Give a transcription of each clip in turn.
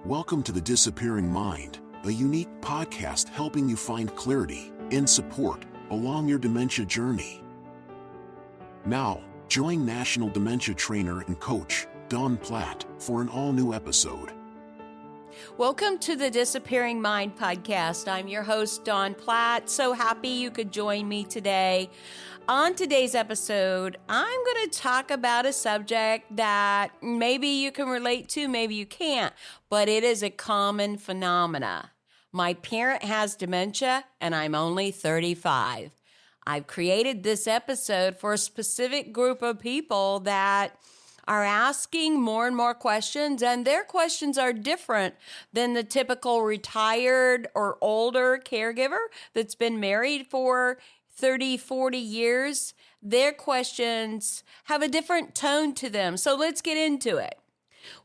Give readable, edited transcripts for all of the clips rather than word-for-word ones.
Welcome to The Disappearing Mind, a unique podcast helping you find clarity and support along your dementia journey. Now, join National Dementia Trainer and Coach, Dawn Platt, for an all-new episode. Welcome to the Disappearing Mind podcast. I'm your host, Dawn Platt. So happy you could join me today. On today's episode, I'm going to talk about a subject that maybe you can relate to, maybe you can't, but it is a common phenomena. My parent has dementia, and I'm only 35. I've created this episode for a specific group of people that are asking more and more questions, and their questions are different than the typical retired or older caregiver that's been married for 30, 40 years. Their questions have a different tone to them. So let's get into it.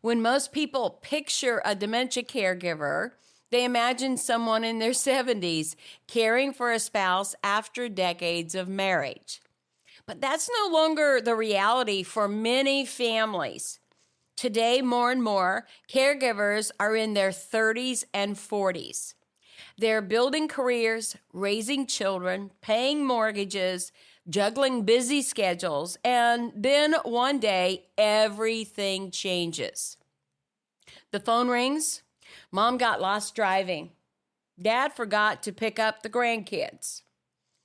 When most people picture a dementia caregiver, they imagine someone in their 70s caring for a spouse after decades of marriage. But that's no longer the reality for many families. Today, more and more, caregivers are in their 30s and 40s. They're building careers, raising children, paying mortgages, juggling busy schedules, and then one day, everything changes. The phone rings. Mom got lost driving. Dad forgot to pick up the grandkids.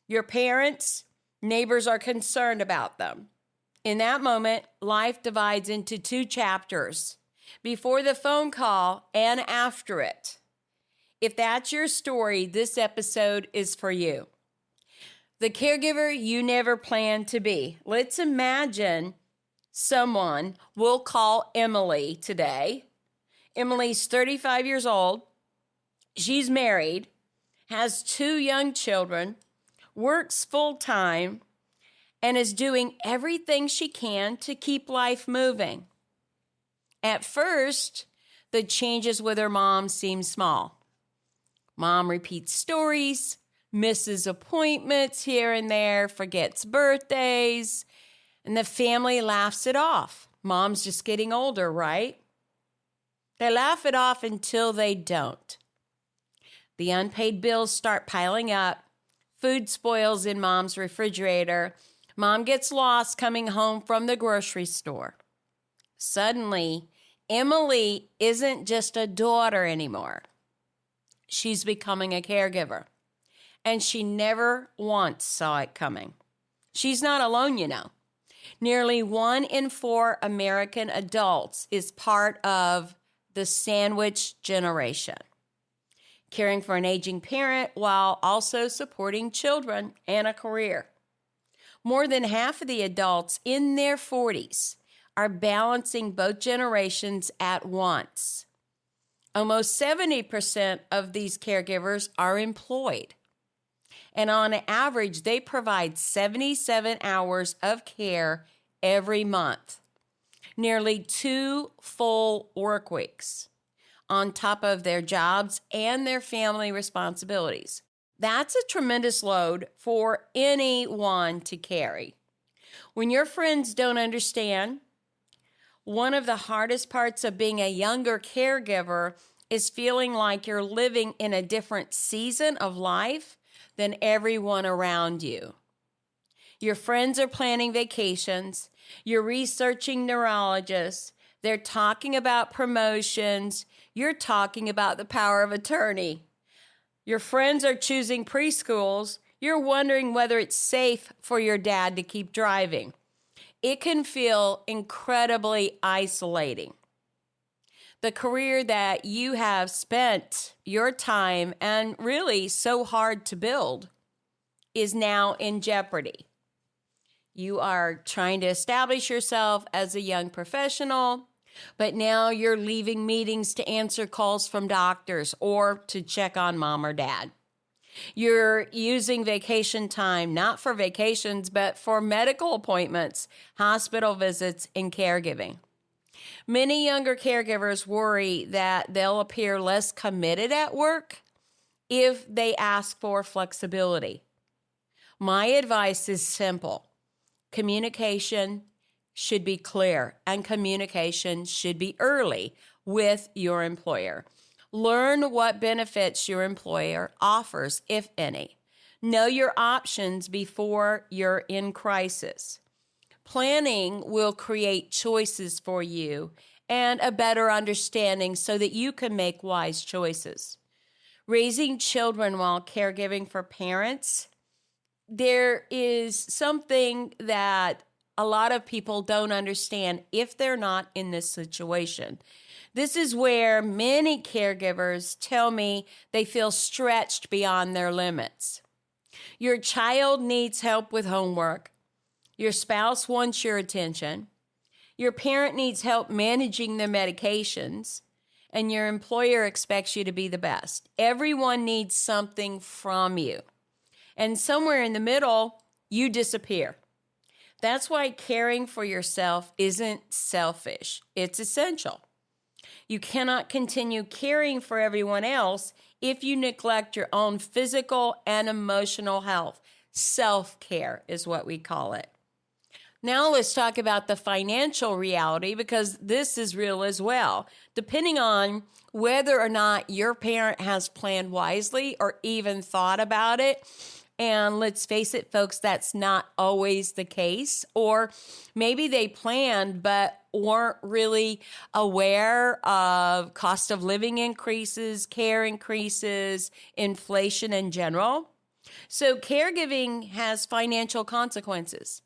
Your parents, neighbors are concerned about them. In that moment, life divides into two chapters, before the phone call and after it. If that's your story, this episode is for you. The caregiver you never planned to be. Let's imagine someone we'll call Emily today. Emily's 35 years old. She's married, has 2 young children, works full-time, and is doing everything she can to keep life moving. At first, the changes with her mom seem small. Mom repeats stories, misses appointments here and there, forgets birthdays, and the family laughs it off. Mom's just getting older, right? They laugh it off until they don't. The unpaid bills start piling up. Food spoils in Mom's refrigerator. Mom gets lost coming home from the grocery store. Suddenly, Emily isn't just a daughter anymore. She's becoming a caregiver, and she never once saw it coming. She's not alone, you know. Nearly 1 in 4 American adults is part of the sandwich generation, caring for an aging parent while also supporting children and a career. More than half of the adults in their 40s are balancing both generations at once. Almost 70% of these caregivers are employed. And on average, they provide 77 hours of care every month, nearly 2 full work weeks on top of their jobs and their family responsibilities. That's a tremendous load for anyone to carry. When your friends don't understand, one of the hardest parts of being a younger caregiver is feeling like you're living in a different season of life than everyone around you. Your friends are planning vacations. You're researching neurologists. They're talking about promotions. You're talking about the power of attorney. Your friends are choosing preschools. You're wondering whether it's safe for your dad to keep driving. It can feel incredibly isolating. The career that you have spent your time and really so hard to build is now in jeopardy. You are trying to establish yourself as a young professional, but now you're leaving meetings to answer calls from doctors or to check on mom or dad. You're using vacation time, not for vacations, but for medical appointments, hospital visits, and caregiving. Many younger caregivers worry that they'll appear less committed at work if they ask for flexibility. My advice is simple. Communication should be clear, and communication should be early with your employer. Learn what benefits your employer offers, if any. Know your options before you're in crisis. Planning will create choices for you and a better understanding so that you can make wise choices. Raising children while caregiving for parents, there is something that a lot of people don't understand if they're not in this situation. This is where many caregivers tell me they feel stretched beyond their limits. Your child needs help with homework. Your spouse wants your attention. Your parent needs help managing their medications. And your employer expects you to be the best. Everyone needs something from you. And somewhere in the middle, you disappear. That's why caring for yourself isn't selfish. It's essential. You cannot continue caring for everyone else if you neglect your own physical and emotional health. Self-care is what we call it. Now let's talk about the financial reality, because this is real as well. Depending on whether or not your parent has planned wisely or even thought about it, and let's face it, folks, that's not always the case. Or maybe they planned but weren't really aware of cost of living increases, care increases, inflation in general. So caregiving has financial consequences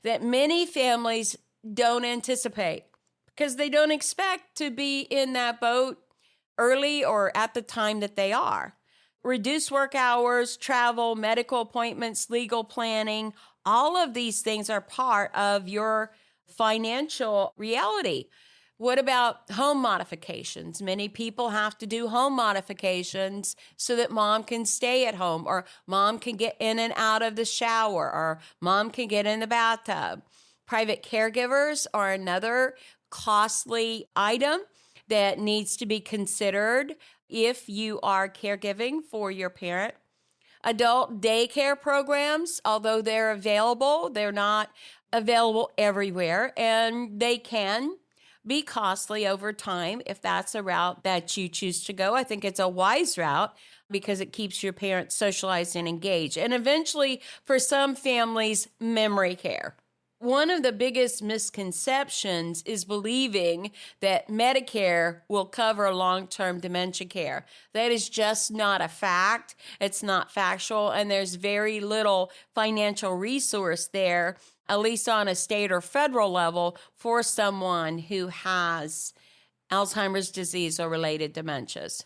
that many families don't anticipate because they don't expect to be in that boat early or at the time that they are. Reduced work hours, travel, medical appointments, legal planning, all of these things are part of your financial reality. What about home modifications? Many people have to do home modifications so that mom can stay at home, or mom can get in and out of the shower, or mom can get in the bathtub. Private caregivers are another costly item that needs to be considered if you are caregiving for your parent. Adult daycare programs, although they're available, they're not available everywhere, and they can be costly over time if that's a route that you choose to go. I think it's a wise route because it keeps your parents socialized and engaged. And eventually, for some families, memory care. One of the biggest misconceptions is believing that Medicare will cover long-term dementia care. That is just not a fact. It's not factual, and there's very little financial resource there, at least on a state or federal level, for someone who has Alzheimer's disease or related dementias.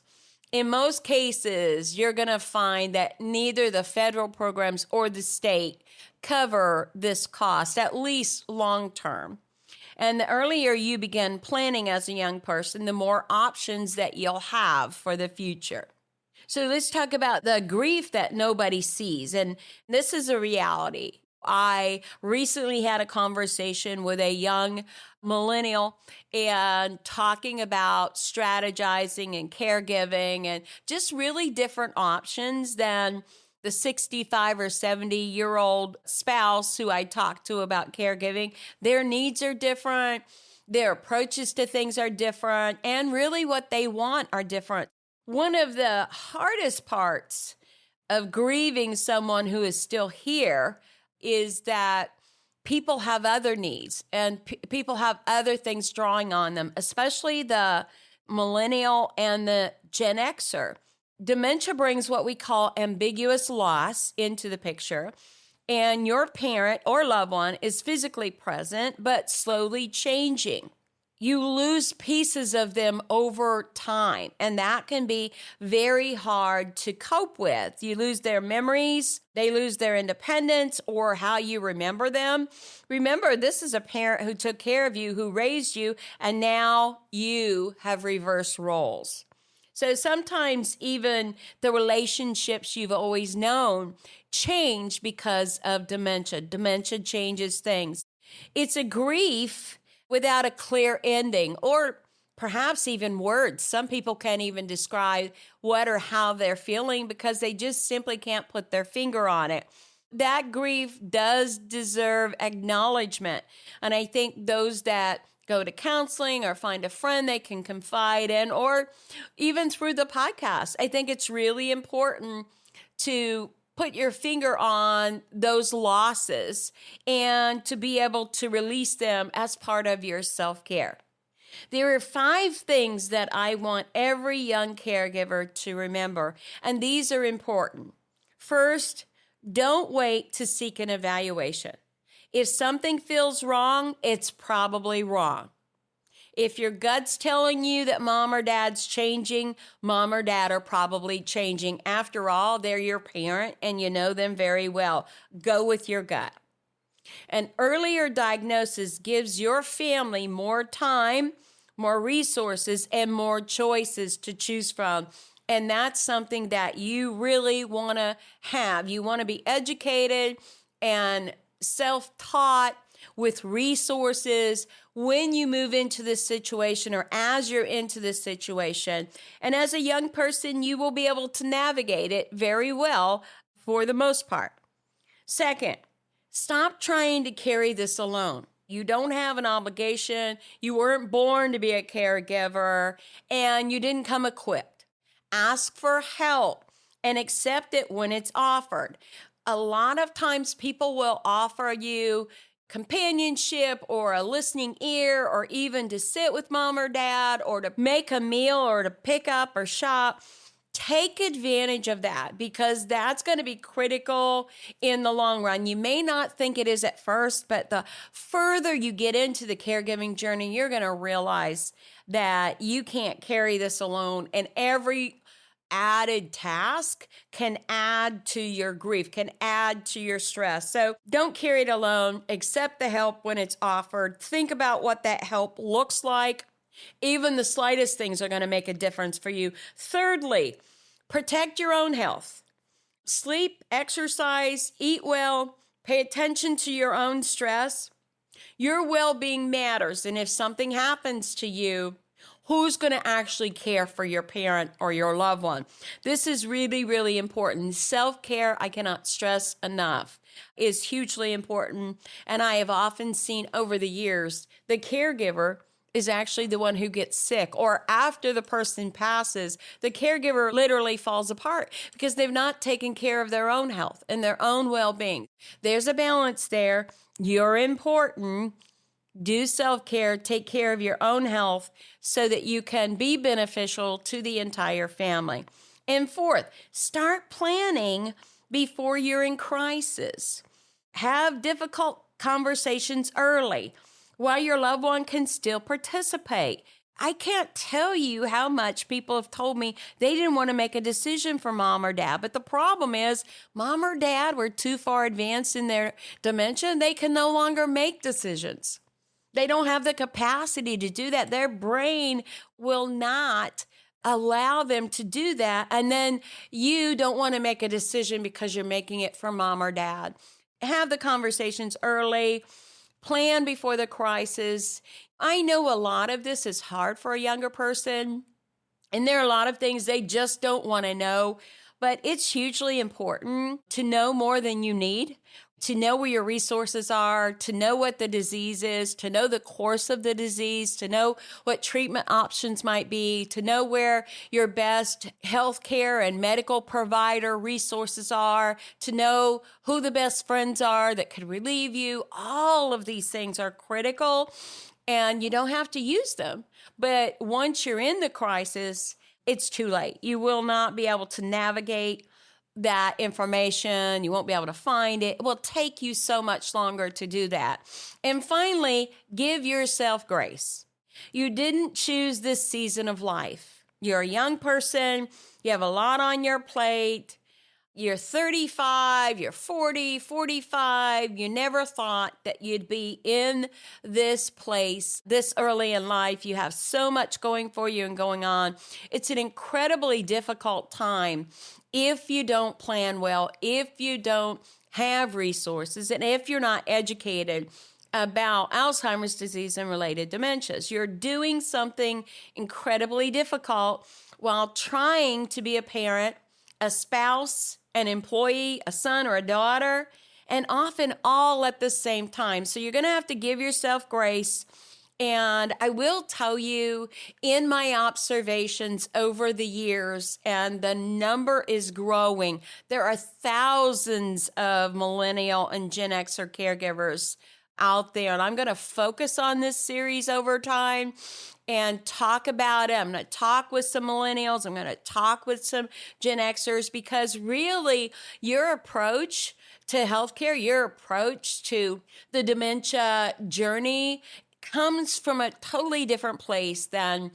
In most cases, you're going to find that neither the federal programs or the state cover this cost, at least long term. And the earlier you begin planning as a young person, the more options that you'll have for the future. So let's talk about the grief that nobody sees. And this is a reality. I recently had a conversation with a young millennial and talking about strategizing and caregiving and just really different options than the 65 or 70-year-old spouse who I talked to about caregiving. Their needs are different. Their approaches to things are different. And really what they want are different. One of the hardest parts of grieving someone who is still here is that people have other needs and people have other things drawing on them, especially the millennial and the Gen Xer. Dementia brings what we call ambiguous loss into the picture, and your parent or loved one is physically present but slowly changing. You lose pieces of them over time, and that can be very hard to cope with. You lose their memories, they lose their independence, or how you remember them. Remember, this is a parent who took care of you, who raised you, and now you have reversed roles. So sometimes even the relationships you've always known change because of dementia. Dementia changes things. It's a grief without a clear ending, or perhaps even words. Some people can't even describe what or how they're feeling because they just simply can't put their finger on it. That grief does deserve acknowledgement. And I think those that go to counseling or find a friend they can confide in, or even through the podcast. I think it's really important to put your finger on those losses and to be able to release them as part of your self-care. There are 5 things that I want every young caregiver to remember, and these are important. First, don't wait to seek an evaluation. If something feels wrong, it's probably wrong. If your gut's telling you that mom or dad's changing, mom or dad are probably changing. After all, they're your parent and you know them very well. Go with your gut. An earlier diagnosis gives your family more time, more resources, and more choices to choose from. And that's something that you really want to have. You want to be educated and self-taught with resources when you move into this situation or as you're into this situation. And as a young person, you will be able to navigate it very well for the most part. Second, stop trying to carry this alone. You don't have an obligation. You weren't born to be a caregiver, and you didn't come equipped. Ask for help and accept it when it's offered. A lot of times people will offer you companionship or a listening ear, or even to sit with mom or dad, or to make a meal, or to pick up or shop. Take advantage of that, because that's going to be critical in the long run. You may not think it is at first, but the further you get into the caregiving journey, you're going to realize that you can't carry this alone, and every added task can add to your grief, can add to your stress. So don't carry it alone. Accept the help when it's offered. Think about what that help looks like. Even the slightest things are going to make a difference for you. Thirdly, protect your own health. Sleep, exercise, eat well, pay attention to your own stress. Your well-being matters. And if something happens to you, who's going to actually care for your parent or your loved one? This is really, really important. Self-care, I cannot stress enough, is hugely important. And I have often seen over the years, the caregiver is actually the one who gets sick, or after the person passes, the caregiver literally falls apart because they've not taken care of their own health and their own well-being. There's a balance there. You're important. Do self-care, take care of your own health so that you can be beneficial to the entire family. And fourth, start planning before you're in crisis. Have difficult conversations early while your loved one can still participate. I can't tell you how much people have told me they didn't want to make a decision for mom or dad, but the problem is mom or dad were too far advanced in their dementia and they can no longer make decisions. They don't have the capacity to do that. Their brain will not allow them to do that. And then you don't want to make a decision because you're making it for mom or dad. Have the conversations early. Plan before the crisis. I know a lot of this is hard for a younger person, and there are a lot of things they just don't want to know, but it's hugely important to know more than you need, to know where your resources are, to know what the disease is, to know the course of the disease, to know what treatment options might be, to know where your best healthcare and medical provider resources are, to know who the best friends are that could relieve you. All of these things are critical, and you don't have to use them. But once you're in the crisis, it's too late. You will not be able to navigate that information. You won't be able to find it. It will take you so much longer to do that. And finally, give yourself grace. You didn't choose this season of life. You're a young person. You have a lot on your plate. You're 35, you're 40, 45. You never thought that you'd be in this place this early in life. You have so much going for you and going on. It's an incredibly difficult time if you don't plan well, if you don't have resources, and if you're not educated about Alzheimer's disease and related dementias. You're doing something incredibly difficult while trying to be a parent, a spouse, an employee, a son or a daughter, and often all at the same time. So you're going to have to give yourself grace And I will tell you, in my observations over the years, and the number is growing, there are thousands of millennial and Gen Xer caregivers out there. And I'm going to focus on this series over time and talk about it. I'm going to talk with some millennials. I'm going to talk with some Gen Xers, because really your approach to healthcare, your approach to the dementia journey comes from a totally different place than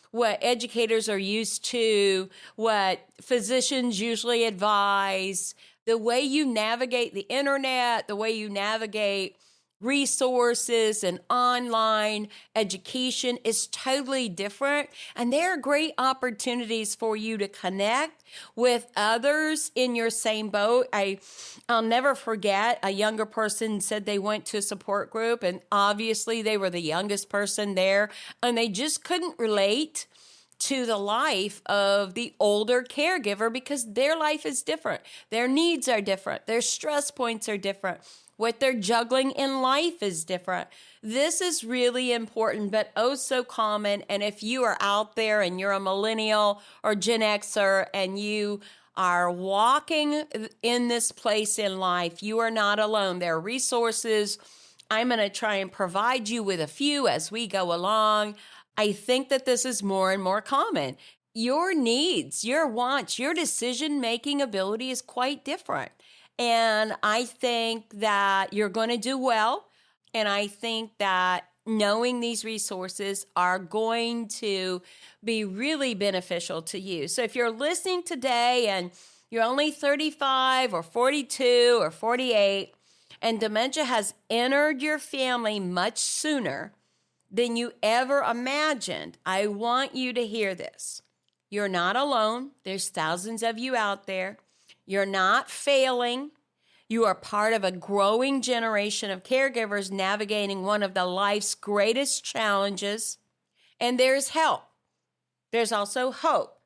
what educators are used to, what physicians usually advise. The way you navigate the internet, the way you navigate resources and online education is totally different. And there are great opportunities for you to connect with others in your same boat. I'll never forget, a younger person said they went to a support group, and obviously they were the youngest person there, and they just couldn't relate to the life of the older caregiver because their life is different. Their needs are different. Their stress points are different. What they're juggling in life is different. This is really important, but oh so common. And if you are out there and you're a millennial or Gen Xer and you are walking in this place in life, you are not alone. There are resources. I'm going to try and provide you with a few as we go along. I think that this is more and more common. Your needs, your wants, your decision-making ability is quite different. And I think that you're going to do well. And I think that knowing these resources are going to be really beneficial to you. So if you're listening today and you're only 35 or 42 or 48, and dementia has entered your family much sooner than you ever imagined, I want you to hear this. You're not alone. There's thousands of you out there. You're not failing. You are part of a growing generation of caregivers navigating one of the life's greatest challenges. And there's help. There's also hope.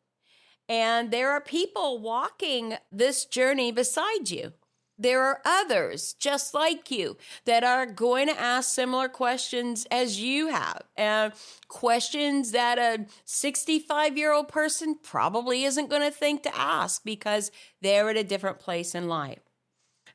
And there are people walking this journey beside you. There are others just like you that are going to ask similar questions as you have, and questions that a 65-year-old person probably isn't going to think to ask because they're at a different place in life.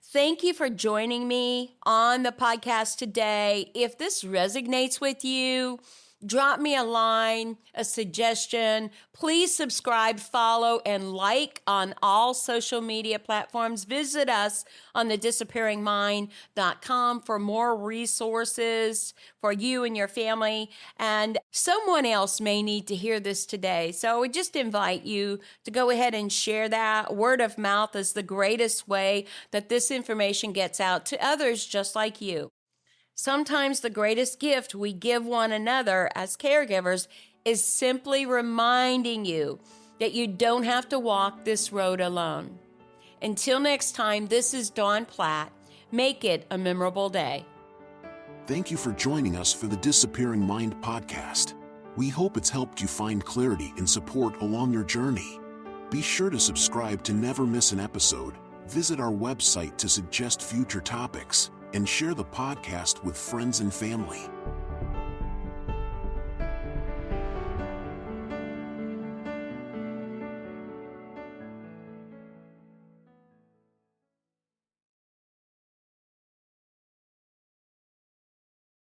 Thank you for joining me on the podcast today. If this resonates with you, drop me a line, a suggestion. Please subscribe, follow, and like on all social media platforms. Visit us on thedisappearingmind.com for more resources for you and your family. And someone else may need to hear this today. So I would just invite you to go ahead and share that. Word of mouth is the greatest way that this information gets out to others just like you. Sometimes the greatest gift we give one another as caregivers is simply reminding you that you don't have to walk this road alone. Until next time, this is Dawn Platt. Make it a memorable day. Thank you for joining us for the Disappearing Mind podcast. We hope it's helped you find clarity and support along your journey. Be sure to subscribe to never miss an episode. Visit our website to suggest future topics, and share the podcast with friends and family.